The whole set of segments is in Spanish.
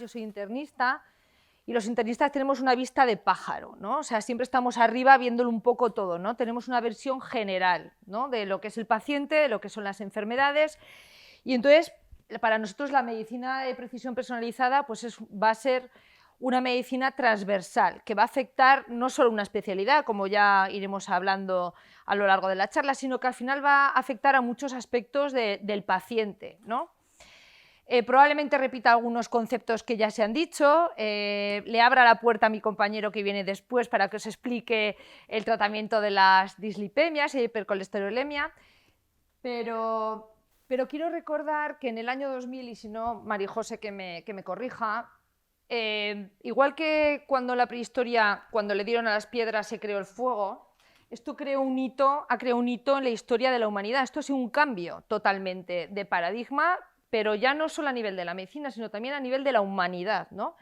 yo soy internista, y los internistas tenemos una vista de pájaro, ¿no? O sea, siempre estamos arriba viéndolo un poco todo, ¿no? Tenemos una visión general, ¿no? De lo que es el paciente, de lo que son las enfermedades, y entonces para nosotros la medicina de precisión personalizada pues va a ser una medicina transversal, que va a afectar no solo una especialidad, como ya iremos hablando a lo largo de la charla, sino que al final va a afectar a muchos aspectos del paciente, ¿no? Probablemente repita algunos conceptos que ya se han dicho, le abra la puerta a mi compañero que viene después para que os explique el tratamiento de las dislipemias y hipercolesterolemia, pero quiero recordar que en el año 2000, y si no, María José que me corrija, igual que cuando la prehistoria, cuando le dieron a las piedras se creó el fuego, esto ha creado un hito en la historia de la humanidad. Esto ha sido un cambio totalmente de paradigma, pero ya no solo a nivel de la medicina, sino también a nivel de la humanidad, ¿no?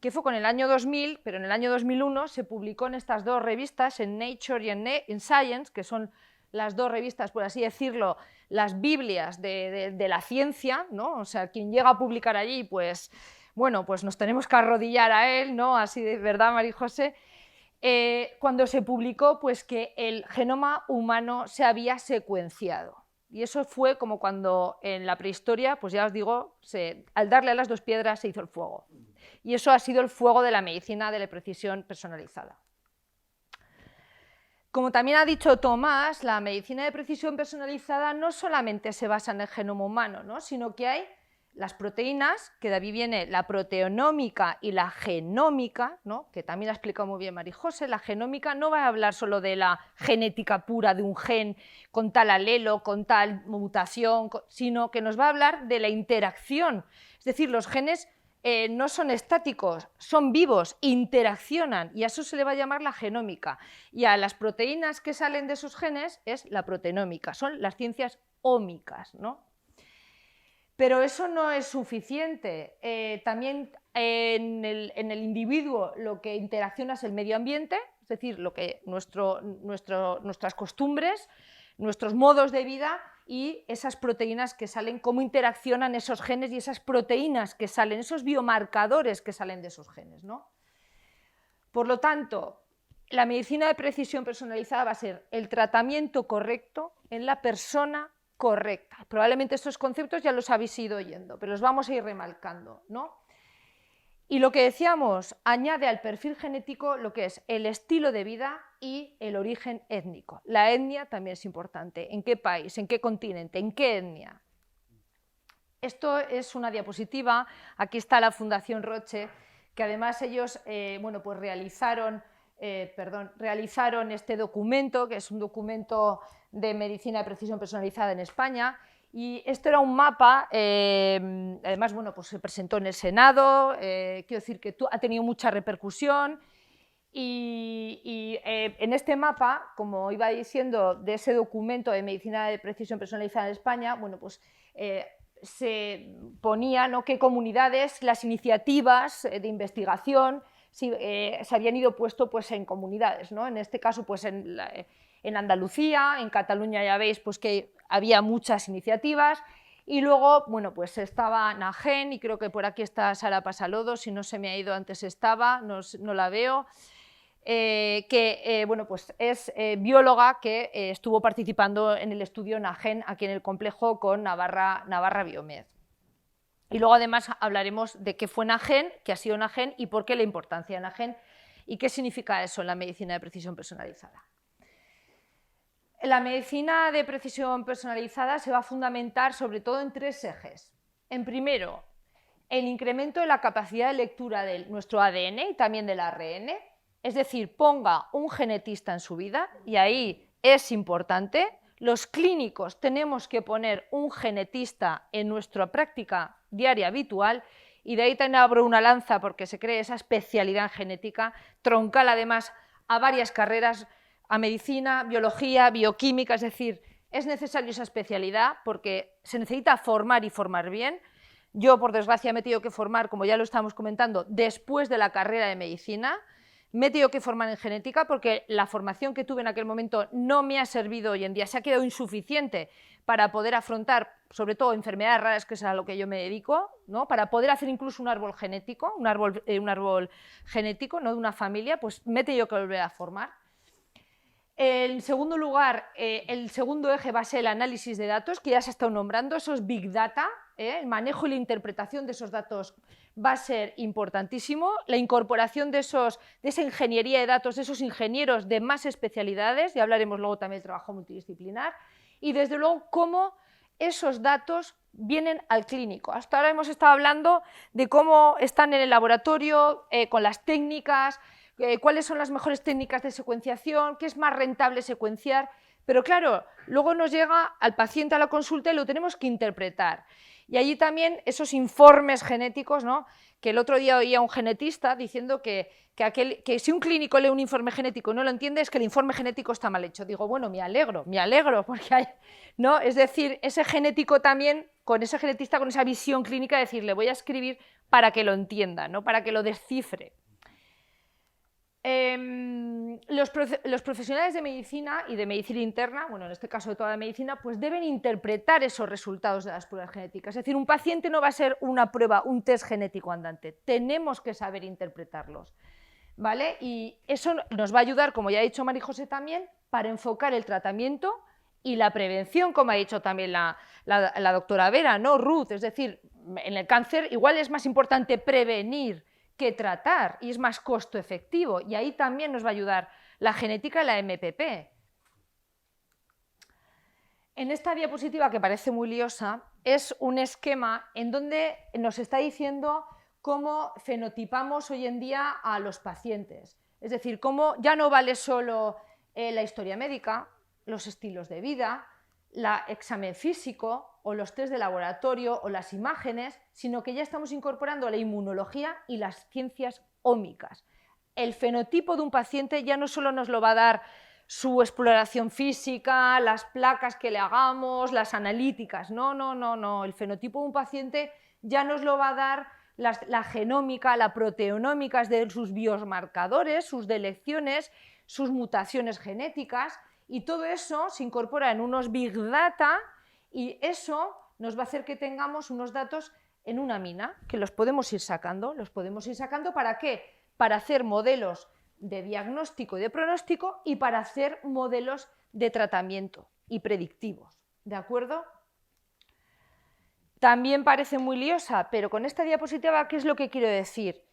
Que fue con el año 2000, pero en el año 2001 se publicó en estas dos revistas, en Nature y en Science, que son las dos revistas, por así decirlo, las Biblias de la ciencia, ¿no? O sea, quien llega a publicar allí, pues, bueno, pues nos tenemos que arrodillar a él, ¿no? Así de verdad, María José. Cuando se publicó, pues, que el genoma humano se había secuenciado. Y eso fue como cuando en la prehistoria, pues ya os digo, al darle a las dos piedras se hizo el fuego. Y eso ha sido el fuego de la medicina de la precisión personalizada. Como también ha dicho Tomás, la medicina de precisión personalizada no solamente se basa en el genoma humano, ¿no? Sino que hay las proteínas, que de ahí viene la proteonómica y la genómica, ¿no? Que también ha explicado muy bien María José. La genómica no va a hablar solo de la genética pura de un gen con tal alelo, con tal mutación, sino que nos va a hablar de la interacción. Es decir, los genes no son estáticos, son vivos, interaccionan, y a eso se le va a llamar la genómica. Y a las proteínas que salen de esos genes es la proteinómica, son las ciencias ómicas, ¿no? Pero eso no es suficiente. También en el individuo lo que interacciona es el medio ambiente, es decir, lo que nuestras costumbres, nuestros modos de vida y esas proteínas que salen, cómo interaccionan esos genes y esas proteínas que salen, esos biomarcadores que salen de esos genes, ¿no? Por lo tanto, la medicina de precisión personalizada va a ser el tratamiento correcto en la persona correcta. Probablemente estos conceptos ya los habéis ido oyendo, pero los vamos a ir remarcando, ¿no? Y lo que decíamos, añade al perfil genético lo que es el estilo de vida y el origen étnico. La etnia también es importante. ¿En qué país? ¿En qué continente? ¿En qué etnia? Esto es una diapositiva. Aquí está la Fundación Roche, que además ellos bueno, pues realizaron este documento, que es un documento de medicina de precisión personalizada en España. Y esto era un mapa, además bueno, pues se presentó en el Senado, quiero decir que ha tenido mucha repercusión, y en este mapa, como iba diciendo, de ese documento de medicina de precisión personalizada en España, bueno, pues se ponía, ¿no?, qué comunidades, las iniciativas de investigación se habían ido puesto pues, en comunidades, ¿no? En este caso pues en Andalucía, en Cataluña ya veis pues, que había muchas iniciativas, y luego bueno, pues estaba Nagen, y creo que por aquí está Sara Pasalodo, si no se me ha ido antes estaba, no la veo, que bueno, pues es bióloga que estuvo participando en el estudio Nagen aquí en el complejo con Navarra Biomed. Y luego además hablaremos de qué fue Nagen, qué ha sido Nagen y por qué la importancia de Nagen y qué significa eso en la medicina de precisión personalizada. La medicina de precisión personalizada se va a fundamentar sobre todo en tres ejes. En primero, el incremento de la capacidad de lectura de nuestro ADN y también del ARN, es decir, ponga un genetista en su vida, y ahí es importante. Los clínicos tenemos que poner un genetista en nuestra práctica diaria habitual, y de ahí también abro una lanza porque se cree esa especialidad en genética, troncal además a varias carreras, a medicina, biología, bioquímica, es decir, es necesaria esa especialidad porque se necesita formar y formar bien. Yo, por desgracia, me he tenido que formar, como ya lo estamos comentando, después de la carrera de medicina. Me he tenido que formar en genética porque la formación que tuve en aquel momento no me ha servido hoy en día, se ha quedado insuficiente para poder afrontar, sobre todo, enfermedades raras, que es a lo que yo me dedico, ¿no? Para poder hacer incluso un árbol genético, un árbol genético, ¿no? De una familia, pues me he tenido que volver a formar. En segundo lugar, el segundo eje va a ser el análisis de datos, que ya se ha estado nombrando, esos Big Data, el manejo y la interpretación de esos datos va a ser importantísimo, la incorporación de esa ingeniería de datos, de esos ingenieros de más especialidades, y hablaremos luego también del trabajo multidisciplinar, y desde luego cómo esos datos vienen al clínico. Hasta ahora hemos estado hablando de cómo están en el laboratorio, con las técnicas, cuáles son las mejores técnicas de secuenciación, qué es más rentable secuenciar, pero claro, luego nos llega al paciente a la consulta y lo tenemos que interpretar. Y allí también esos informes genéticos, ¿no? Que el otro día oía un genetista diciendo que si un clínico lee un informe genético y no lo entiende, es que el informe genético está mal hecho. Digo, bueno, me alegro, porque hay, ¿no? Es decir, ese genético también, con ese genetista, con esa visión clínica, decirle, voy a escribir para que lo entienda, ¿no? Para que lo descifre. Los profesionales de medicina y de medicina interna, bueno, en este caso de toda la medicina, pues deben interpretar esos resultados de las pruebas genéticas. Es decir, un paciente no va a ser una prueba, un test genético andante, tenemos que saber interpretarlos, ¿vale? Y eso nos va a ayudar, como ya ha dicho María José también, para enfocar el tratamiento y la prevención, como ha dicho también la doctora Vera, ¿no? Ruth, es decir, en el cáncer igual es más importante prevenir que tratar y es más costo efectivo, y ahí también nos va a ayudar la genética y la MPP. En esta diapositiva, que parece muy liosa, es un esquema en donde nos está diciendo cómo fenotipamos hoy en día a los pacientes, es decir, cómo ya no vale solo la historia médica, los estilos de vida, el examen físico o los test de laboratorio o las imágenes, sino que ya estamos incorporando la inmunología y las ciencias ómicas. El fenotipo de un paciente ya no solo nos lo va a dar su exploración física, las placas que le hagamos, las analíticas, no, el fenotipo de un paciente ya nos lo va a dar la genómica, la proteonómica, de sus biomarcadores, sus delecciones, sus mutaciones genéticas, y todo eso se incorpora en unos Big Data y eso nos va a hacer que tengamos unos datos en una mina, que los podemos ir sacando. ¿Para qué? Para hacer modelos de diagnóstico y de pronóstico y para hacer modelos de tratamiento y predictivos, ¿de acuerdo? También parece muy liosa, pero con esta diapositiva, ¿qué es lo que quiero decir?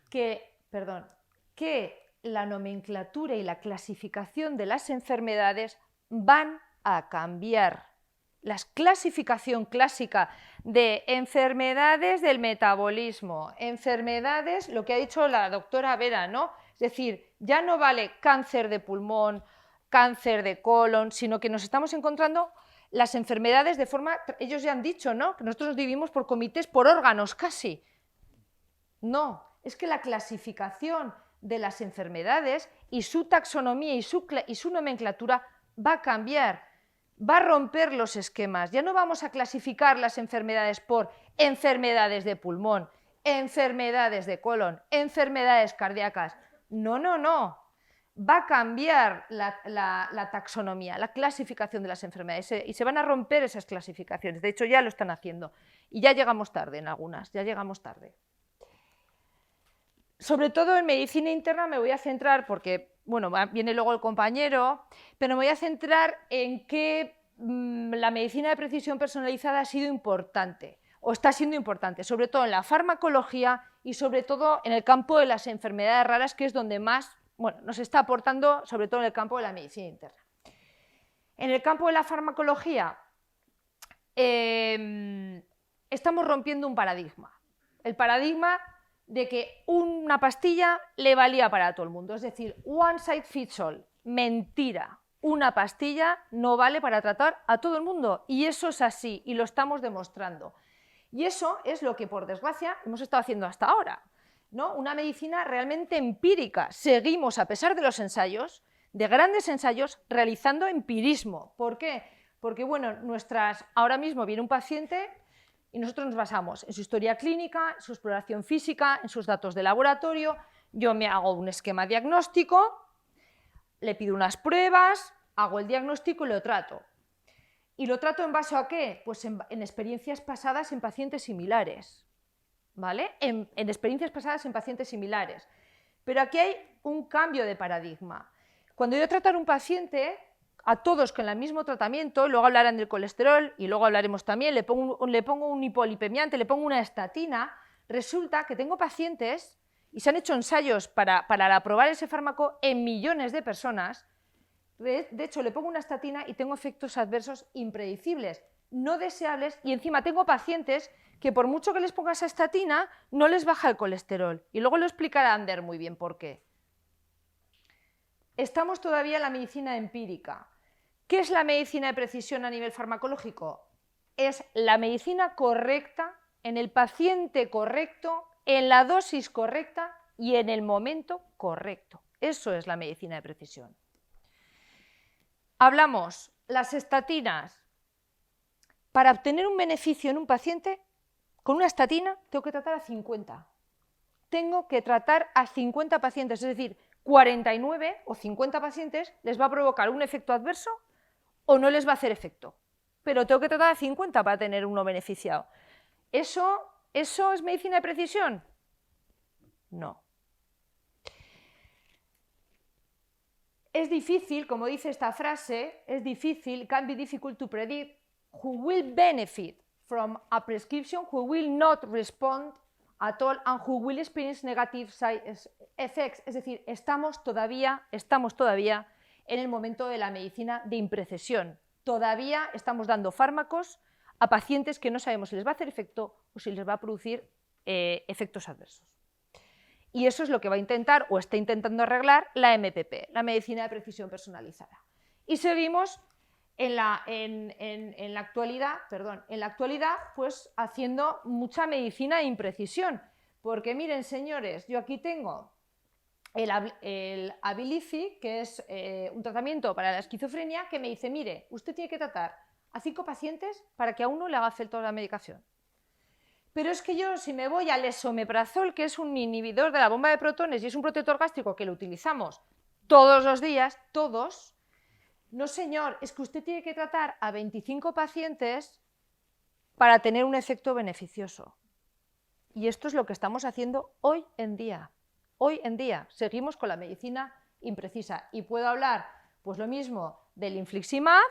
Que la nomenclatura y la clasificación de las enfermedades van a cambiar. La clasificación clásica de enfermedades del metabolismo, enfermedades, lo que ha dicho la doctora Vera, ¿no? Es decir, ya no vale cáncer de pulmón, cáncer de colon, sino que nos estamos encontrando las enfermedades de forma, ellos ya han dicho, ¿no? Que nosotros nos dividimos por comités, por órganos casi. No, es que la clasificación de las enfermedades y su taxonomía y su nomenclatura va a cambiar, va a romper los esquemas. Ya no vamos a clasificar las enfermedades por enfermedades de pulmón, enfermedades de colon, enfermedades cardíacas. No. Va a cambiar la taxonomía, la clasificación de las enfermedades y se van a romper esas clasificaciones. De hecho, ya lo están haciendo y ya llegamos tarde en algunas, ya llegamos tarde. Sobre todo en medicina interna me voy a centrar, porque bueno, viene luego el compañero, pero me voy a centrar en que la medicina de precisión personalizada ha sido importante, o está siendo importante, sobre todo en la farmacología y sobre todo en el campo de las enfermedades raras, que es donde más nos está aportando, sobre todo en el campo de la medicina interna. En el campo de la farmacología estamos rompiendo un paradigma, el paradigma de que una pastilla le valía para todo el mundo, es decir, one size fits all, mentira, una pastilla no vale para tratar a todo el mundo y eso es así y lo estamos demostrando. Y eso es lo que, por desgracia, hemos estado haciendo hasta ahora, ¿no? Una medicina realmente empírica. Seguimos, a pesar de los ensayos, de grandes ensayos, realizando empirismo. ¿Por qué? Porque bueno, ahora mismo viene un paciente y nosotros nos basamos en su historia clínica, en su exploración física, en sus datos de laboratorio. Yo me hago un esquema diagnóstico, le pido unas pruebas, hago el diagnóstico y lo trato. ¿Y lo trato en base a qué? Pues en experiencias pasadas en pacientes similares, ¿vale? En experiencias pasadas en pacientes similares. Pero aquí hay un cambio de paradigma. Cuando yo trato a un paciente, a todos con el mismo tratamiento, luego hablarán del colesterol y luego hablaremos también, le pongo un hipolipemiante, le pongo una estatina, resulta que tengo pacientes, y se han hecho ensayos para aprobar ese fármaco en millones de personas. De hecho, le pongo una estatina y tengo efectos adversos impredecibles, no deseables, y encima tengo pacientes que por mucho que les ponga esa estatina, no les baja el colesterol. Y luego lo explicará Ander muy bien por qué. Estamos todavía en la medicina empírica. ¿Qué es la medicina de precisión a nivel farmacológico? Es la medicina correcta, en el paciente correcto, en la dosis correcta y en el momento correcto. Eso es la medicina de precisión. Hablamos, las estatinas. Para obtener un beneficio en un paciente, con una estatina tengo que tratar a 50. Tengo que tratar a 50 pacientes, es decir, 49 o 50 pacientes les va a provocar un efecto adverso o no les va a hacer efecto. Pero tengo que tratar a 50 para tener uno beneficiado. ¿Eso es medicina de precisión? No. Es difícil, como dice esta frase, es difícil, can be difficult to predict who will benefit from a prescription, who will not respond at all, and who will experience negative side effects. Es decir, estamos todavía en el momento de la medicina de imprecisión. Todavía estamos dando fármacos a pacientes que no sabemos si les va a hacer efecto o si les va a producir efectos adversos. Y eso es lo que va a intentar o está intentando arreglar la MPP, la medicina de precisión personalizada. Y seguimos en la actualidad, pues haciendo mucha medicina de imprecisión. Porque miren, señores, yo aquí tengo el Abilify, que es un tratamiento para la esquizofrenia, que me dice, mire, usted tiene que tratar a 5 pacientes para que a uno le haga efecto la medicación. Pero es que yo, si me voy al esomeprazol, que es un inhibidor de la bomba de protones y es un protector gástrico que lo utilizamos todos los días, todos, no señor, es que usted tiene que tratar a 25 pacientes para tener un efecto beneficioso. Y esto es lo que estamos haciendo hoy en día. Hoy en día seguimos con la medicina imprecisa. Y puedo hablar, pues lo mismo, del infliximab,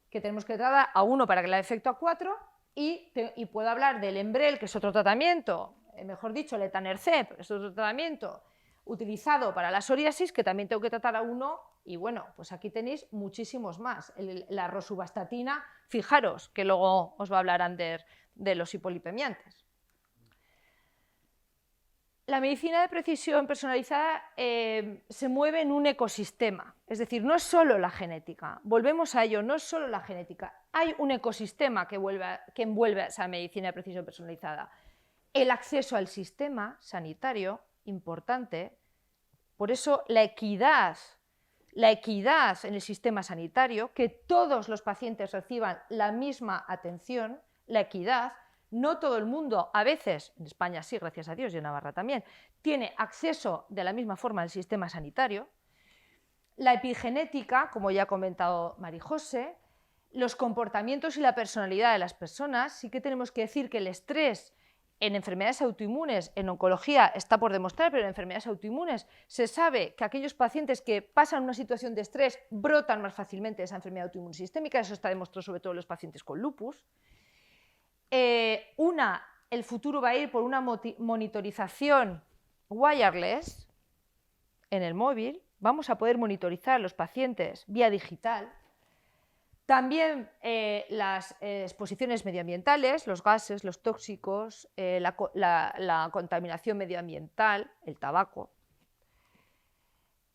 que tenemos que tratar a 1 para que le haga efecto a 4, y puedo hablar del Enbrel, que es otro tratamiento, mejor dicho, el etanercept, es otro tratamiento utilizado para la psoriasis, que también tengo que tratar a 1, y bueno, pues aquí tenéis muchísimos más. La rosuvastatina, fijaros, que luego os va a hablar Ander de los hipolipemiantes. La medicina de precisión personalizada se mueve en un ecosistema, es decir, no es solo la genética, volvemos a ello, no es solo la genética, hay un ecosistema que envuelve a esa medicina de precisión personalizada. El acceso al sistema sanitario, importante, por eso la equidad en el sistema sanitario, que todos los pacientes reciban la misma atención, la equidad. No todo el mundo, a veces, en España sí, gracias a Dios, y en Navarra también, tiene acceso de la misma forma al sistema sanitario. La epigenética, como ya ha comentado Marijose, los comportamientos y la personalidad de las personas. Sí que tenemos que decir que el estrés en enfermedades autoinmunes, en oncología está por demostrar, pero en enfermedades autoinmunes se sabe que aquellos pacientes que pasan una situación de estrés brotan más fácilmente de esa enfermedad autoinmune sistémica, eso está demostrado sobre todo en los pacientes con lupus. El futuro va a ir por una monitorización wireless en el móvil, vamos a poder monitorizar a los pacientes vía digital. También las exposiciones medioambientales, los gases, los tóxicos, la contaminación medioambiental, el tabaco,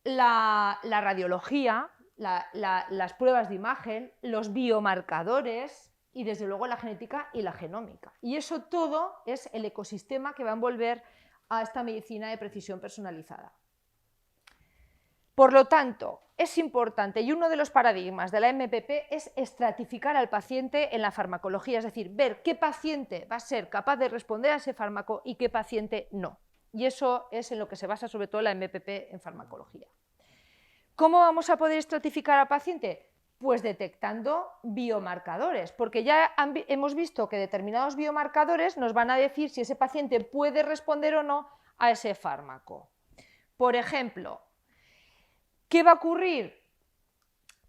la radiología, las pruebas de imagen, los biomarcadores y desde luego la genética y la genómica. Y eso todo es el ecosistema que va a envolver a esta medicina de precisión personalizada. Por lo tanto, es importante, y uno de los paradigmas de la MPP es estratificar al paciente en la farmacología, es decir, ver qué paciente va a ser capaz de responder a ese fármaco y qué paciente no. Y eso es en lo que se basa sobre todo la MPP en farmacología. ¿Cómo vamos a poder estratificar al paciente? Pues detectando biomarcadores, porque ya hemos visto que determinados biomarcadores nos van a decir si ese paciente puede responder o no a ese fármaco. Por ejemplo, ¿qué va a ocurrir?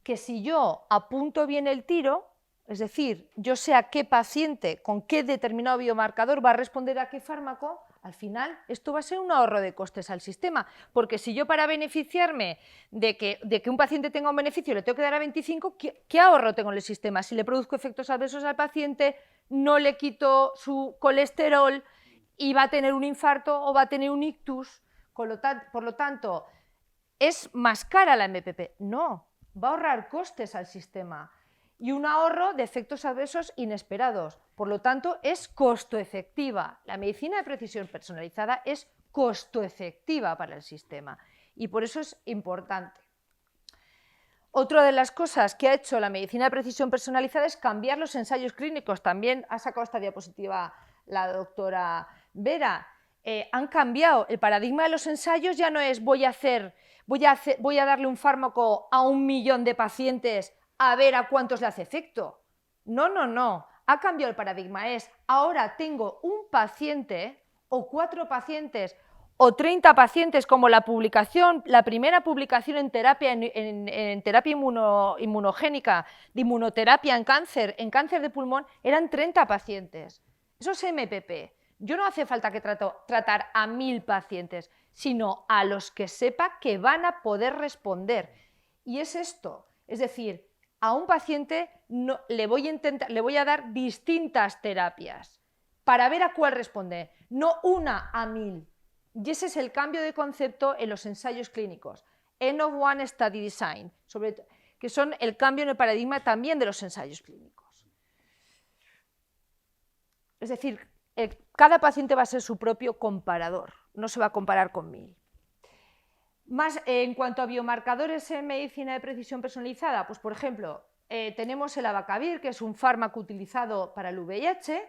Que si yo apunto bien el tiro, es decir, yo sé a qué paciente, con qué determinado biomarcador va a responder a qué fármaco, al final esto va a ser un ahorro de costes al sistema, porque si yo para beneficiarme de que un paciente tenga un beneficio le tengo que dar a 25, ¿qué ahorro tengo en el sistema? Si le produzco efectos adversos al paciente, no le quito su colesterol y va a tener un infarto o va a tener un ictus, por lo tanto, ¿es más cara la MPP? No, va a ahorrar costes al sistema y un ahorro de efectos adversos inesperados. Por lo tanto, es costo efectiva. La medicina de precisión personalizada es costo efectiva para el sistema y por eso es importante. Otra de las cosas que ha hecho la medicina de precisión personalizada es cambiar los ensayos clínicos. También ha sacado esta diapositiva la doctora Vera. Han cambiado el paradigma de los ensayos, ya no es voy a darle un fármaco a 1 millón de pacientes a ver a cuántos le hace efecto. No, no, no. Ha cambiado el paradigma. Es ahora tengo un paciente o 4 pacientes o 30 pacientes, como la primera publicación en terapia, en terapia inmunogénica, de inmunoterapia en cáncer de pulmón, eran 30 pacientes. Eso es MPP. Yo no hace falta que tratar a 1000 pacientes, sino a los que sepa que van a poder responder. Y es esto, es decir, a un paciente le voy a dar distintas terapias para ver a cuál responde, no una a 1000. Y ese es el cambio de concepto en los ensayos clínicos, N of One Study Design, que son el cambio en el paradigma también de los ensayos clínicos. Es decir, cada paciente va a ser su propio comparador, no se va a comparar con 1000. Más en cuanto a biomarcadores en medicina de precisión personalizada, pues por ejemplo, tenemos el abacavir, que es un fármaco utilizado para el VIH,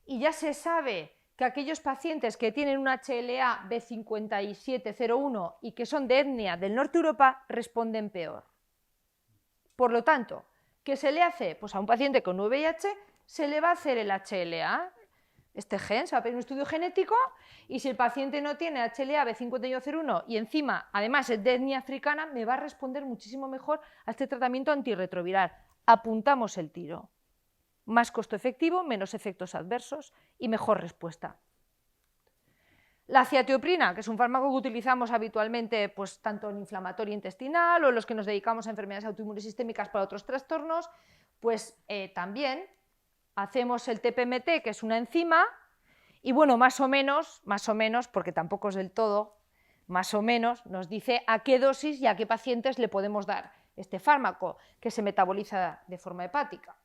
y ya se sabe que aquellos pacientes que tienen un HLA B5701 y que son de etnia del norte de Europa responden peor. Por lo tanto, ¿qué se le hace? Pues a un paciente con VIH se le va a hacer el HLA, este gen, se va a pedir un estudio genético y si el paciente no tiene HLA B5101 y encima además es de etnia africana, me va a responder muchísimo mejor a este tratamiento antirretroviral. Apuntamos el tiro. Más costo efectivo, menos efectos adversos y mejor respuesta. La ciatioprina, que es un fármaco que utilizamos habitualmente pues, tanto en inflamatorio intestinal o en los que nos dedicamos a enfermedades autoinmunes sistémicas para otros trastornos, pues también hacemos el TPMT, que es una enzima, y bueno, más o menos, porque tampoco es del todo, más o menos nos dice a qué dosis y a qué pacientes le podemos dar este fármaco, que se metaboliza de forma hepática.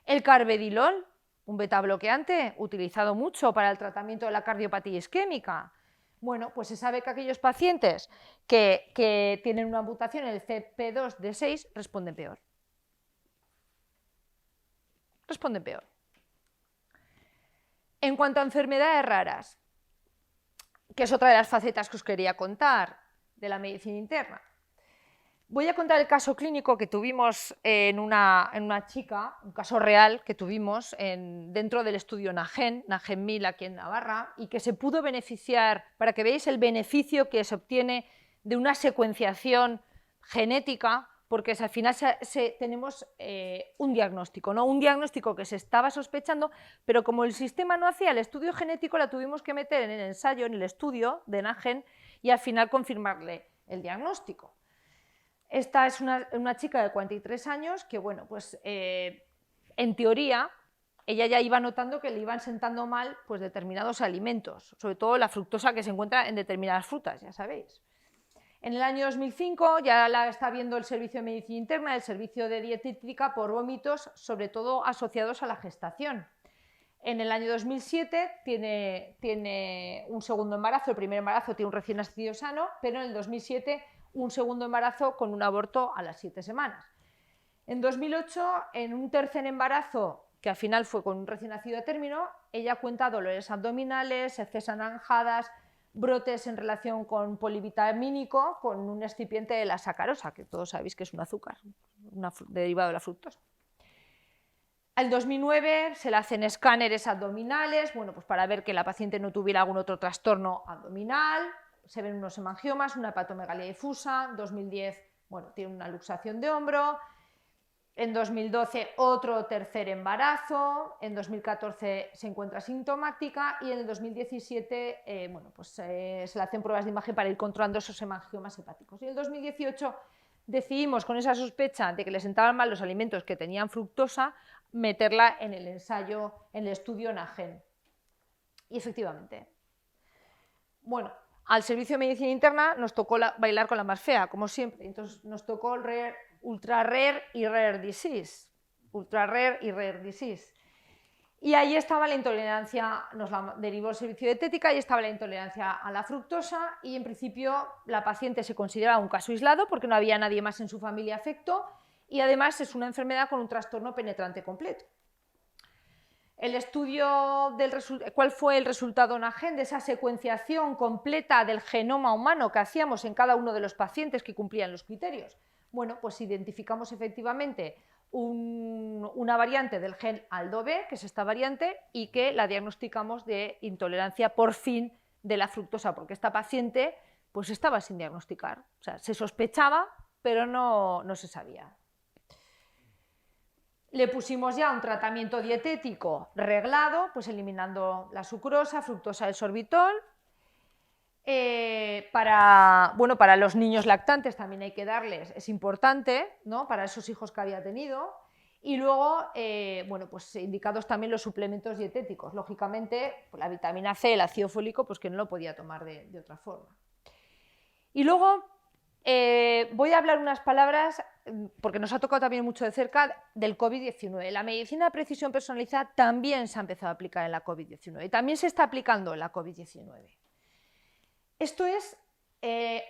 El carvedilol, un betabloqueante utilizado mucho para el tratamiento de la cardiopatía isquémica. Bueno, pues se sabe que aquellos pacientes que tienen una mutación en el CP2D6 responden peor. Responden peor. En cuanto a enfermedades raras, que es otra de las facetas que os quería contar de la medicina interna, voy a contar el caso clínico que tuvimos en una chica, un caso real que tuvimos dentro del estudio NAGEN 1000 aquí en Navarra, y que se pudo beneficiar, para que veáis el beneficio que se obtiene de una secuenciación genética, porque al final tenemos un diagnóstico, ¿no? Un diagnóstico que se estaba sospechando, pero como el sistema no hacía el estudio genético, la tuvimos que meter en el ensayo, en el estudio de NAGEN, y al final confirmarle el diagnóstico. Esta es una chica de 43 años que, bueno, pues en teoría, ella ya iba notando que le iban sentando mal pues, determinados alimentos, sobre todo la fructosa que se encuentra en determinadas frutas, ya sabéis. En el año 2005 ya la está viendo el Servicio de Medicina Interna, el Servicio de Dietética por vómitos, sobre todo asociados a la gestación. En el año 2007 tiene un segundo embarazo, el primer embarazo tiene un recién nacido sano, pero en el 2007 un segundo embarazo con un aborto a las 7 semanas. En 2008, en un tercer embarazo, que al final fue con un recién nacido a término, ella cuenta dolores abdominales, heces anaranjadas, brotes en relación con polivitamínico, con un excipiente de la sacarosa, que todos sabéis que es un azúcar. derivado de la fructosa. En 2009 se le hacen escáneres abdominales, bueno, pues para ver que la paciente no tuviera algún otro trastorno abdominal, se ven unos hemangiomas, una hepatomegalia difusa. En 2010, bueno, tiene una luxación de hombro. En 2012 otro tercer embarazo, en 2014 se encuentra sintomática y en el 2017 bueno, pues, se le hacen pruebas de imagen para ir controlando esos hemangiomas hepáticos. Y en el 2018 decidimos, con esa sospecha de que le sentaban mal los alimentos que tenían fructosa, meterla en el ensayo, en el estudio NAGEN. Y efectivamente, bueno, al servicio de medicina interna nos tocó bailar con la más fea, como siempre. Entonces nos tocó ultra rare y rare disease. Ultra rare y rare disease. Y ahí estaba la intolerancia, nos la derivó el servicio de dietética, y estaba la intolerancia a la fructosa, y en principio la paciente se consideraba un caso aislado porque no había nadie más en su familia afecto, y además es una enfermedad con un trastorno penetrante completo. El estudio ¿cuál fue el resultado NAGEN de esa secuenciación completa del genoma humano que hacíamos en cada uno de los pacientes que cumplían los criterios? Bueno, pues identificamos efectivamente una variante del gen ALDO-B, que es esta variante, y que la diagnosticamos de intolerancia por fin de la fructosa, porque esta paciente pues estaba sin diagnosticar, o sea, se sospechaba, pero no se sabía. Le pusimos ya un tratamiento dietético reglado, pues eliminando la sucrosa, fructosa del sorbitol. Para los niños lactantes también hay que darles, es importante, ¿no?, para esos hijos que había tenido. Y luego, bueno, pues indicados también los suplementos dietéticos. Lógicamente, pues la vitamina C, el ácido fólico, pues que no lo podía tomar de otra forma. Y luego voy a hablar unas palabras, porque nos ha tocado también mucho de cerca, del COVID-19. La medicina de precisión personalizada también se ha empezado a aplicar en la COVID-19 y también se está aplicando en la COVID-19. Esto es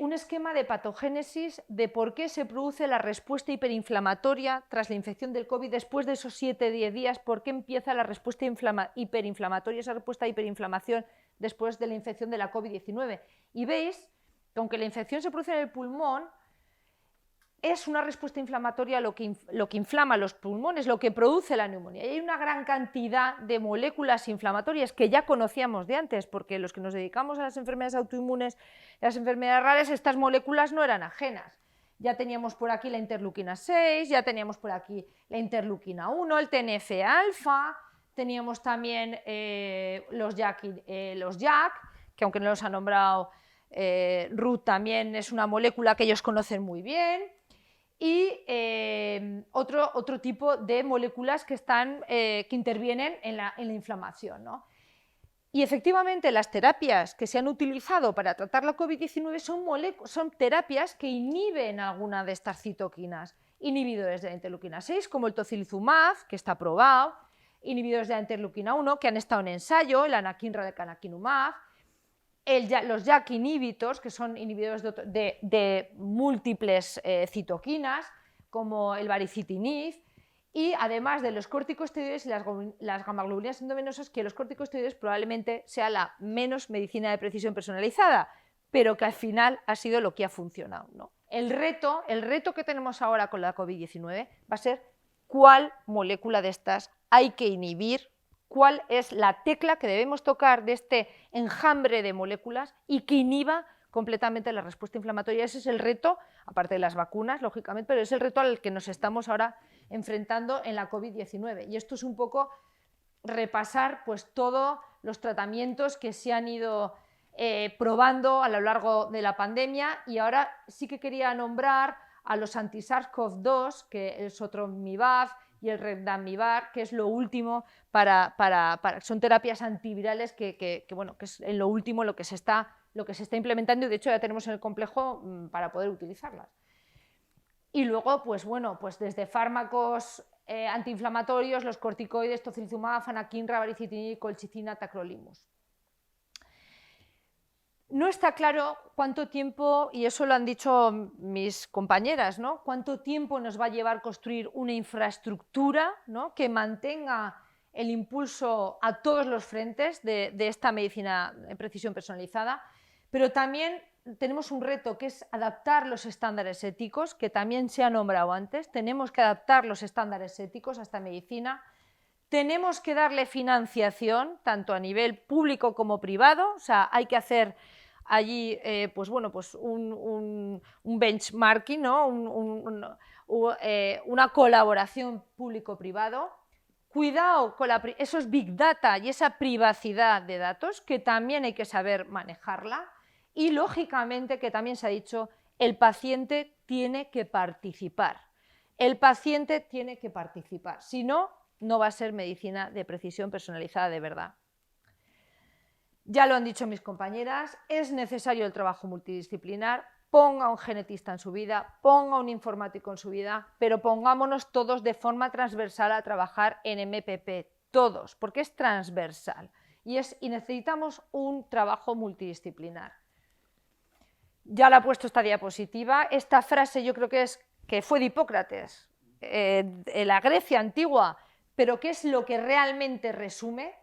un esquema de patogénesis de por qué se produce la respuesta hiperinflamatoria tras la infección del COVID después de esos 7-10 días, por qué empieza la respuesta hiperinflamatoria, esa respuesta de hiperinflamación después de la infección de la COVID-19. Y veis que aunque la infección se produce en el pulmón, es una respuesta inflamatoria lo que inflama los pulmones, lo que produce la neumonía. Y hay una gran cantidad de moléculas inflamatorias que ya conocíamos de antes, porque los que nos dedicamos a las enfermedades autoinmunes y a las enfermedades raras, estas moléculas no eran ajenas. Ya teníamos por aquí la interleuquina 6, ya teníamos por aquí la interleuquina 1, el TNF-alfa, teníamos también los JAK, que aunque no los ha nombrado Ruth, también es una molécula que ellos conocen muy bien. Y otro tipo de moléculas que intervienen en la inflamación, ¿no? Y efectivamente las terapias que se han utilizado para tratar la COVID-19 son terapias que inhiben alguna de estas citoquinas, inhibidores de la interleuquina 6, como el tocilizumab, que está aprobado, inhibidores de la interleuquina 1, que han estado en ensayo, el anakinra de canakinumab, los JAK inhibitors, que son inhibidores de múltiples citoquinas, como el baricitinib, y además de los corticosteroides y las gamaglobulinas endovenosas, que los corticosteroides probablemente sea la menos medicina de precisión personalizada, pero que al final ha sido lo que ha funcionado, ¿no? El reto que tenemos ahora con la COVID-19 va a ser cuál molécula de estas hay que inhibir, cuál es la tecla que debemos tocar de este enjambre de moléculas y que inhiba completamente la respuesta inflamatoria. Ese es el reto, aparte de las vacunas, lógicamente, pero es el reto al que nos estamos ahora enfrentando en la COVID-19. Y esto es un poco repasar pues, todos los tratamientos que se han ido probando a lo largo de la pandemia, y ahora sí que quería nombrar a los anti-SARS-CoV-2, que es otro Mivaf, y el Remdesivir, que es lo último son terapias antivirales que es en lo último lo que se está implementando, y de hecho ya tenemos en el complejo para poder utilizarlas. Y luego, pues desde fármacos antiinflamatorios, los corticoides, tocilizumab, anakinra, baricitinib, colchicina, tacrolimus. No está claro cuánto tiempo, y eso lo han dicho mis compañeras, ¿no?, cuánto tiempo nos va a llevar construir una infraestructura, ¿no?, que mantenga el impulso a todos los frentes de esta medicina de precisión personalizada, pero también tenemos un reto que es adaptar los estándares éticos, que también se ha nombrado antes, tenemos que adaptar los estándares éticos a esta medicina, tenemos que darle financiación, tanto a nivel público como privado, o sea, hay que hacer allí pues bueno, pues un benchmarking, ¿no? Una colaboración público-privado. Cuidado con esos big data y esa privacidad de datos, que también hay que saber manejarla, y lógicamente, que también se ha dicho, el paciente tiene que participar. El paciente tiene que participar, si no, no va a ser medicina de precisión personalizada de verdad. Ya lo han dicho mis compañeras, es necesario el trabajo multidisciplinar. Ponga un genetista en su vida, ponga un informático en su vida, pero pongámonos todos de forma transversal a trabajar en MPP, todos, porque es transversal y necesitamos un trabajo multidisciplinar. Ya la he puesto esta diapositiva, esta frase yo creo que fue de Hipócrates, en la Grecia antigua, pero que es lo que realmente resume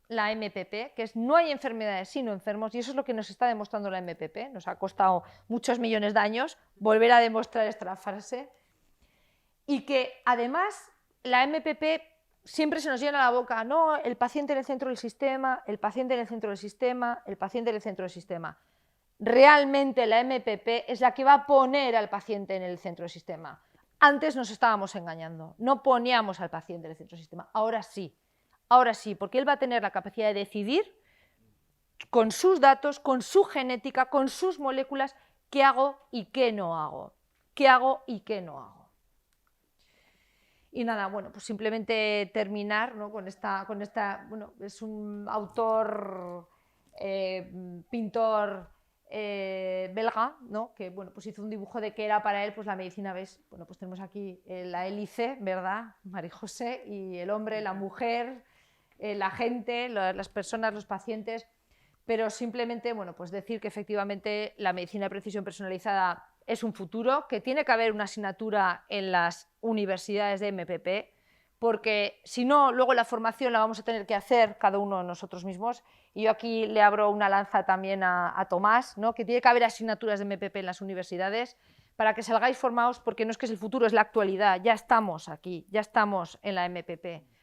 la MPP, que es no hay enfermedades sino enfermos, y eso es lo que nos está demostrando la MPP. Nos ha costado muchos millones de años volver a demostrar esta frase, y que además la MPP siempre se nos llena la boca, no, el paciente en el centro del sistema, el paciente en el centro del sistema, el paciente en el centro del sistema. Realmente la MPP es la que va a poner al paciente en el centro del sistema. Antes nos estábamos engañando, no poníamos al paciente en el centro del sistema, ahora sí. Ahora sí, porque él va a tener la capacidad de decidir con sus datos, con su genética, con sus moléculas, qué hago y qué no hago. ¿Qué hago y qué no hago? Y nada, bueno, pues simplemente terminar, ¿no? con esta, bueno, es un autor, pintor belga, ¿no? Que bueno, pues hizo un dibujo de qué era para él pues la medicina, ¿ves? Bueno, pues tenemos aquí la hélice, ¿verdad? María José, y el hombre, la mujer, la gente, las personas, los pacientes, pero simplemente, bueno, pues decir que efectivamente la medicina de precisión personalizada es un futuro, que tiene que haber una asignatura en las universidades de MPP, porque si no, luego la formación la vamos a tener que hacer cada uno de nosotros mismos. Y yo aquí le abro una lanza también a Tomás, ¿no? Que tiene que haber asignaturas de MPP en las universidades para que salgáis formados, porque no es que es el futuro, es la actualidad, ya estamos aquí, ya estamos en la MPP.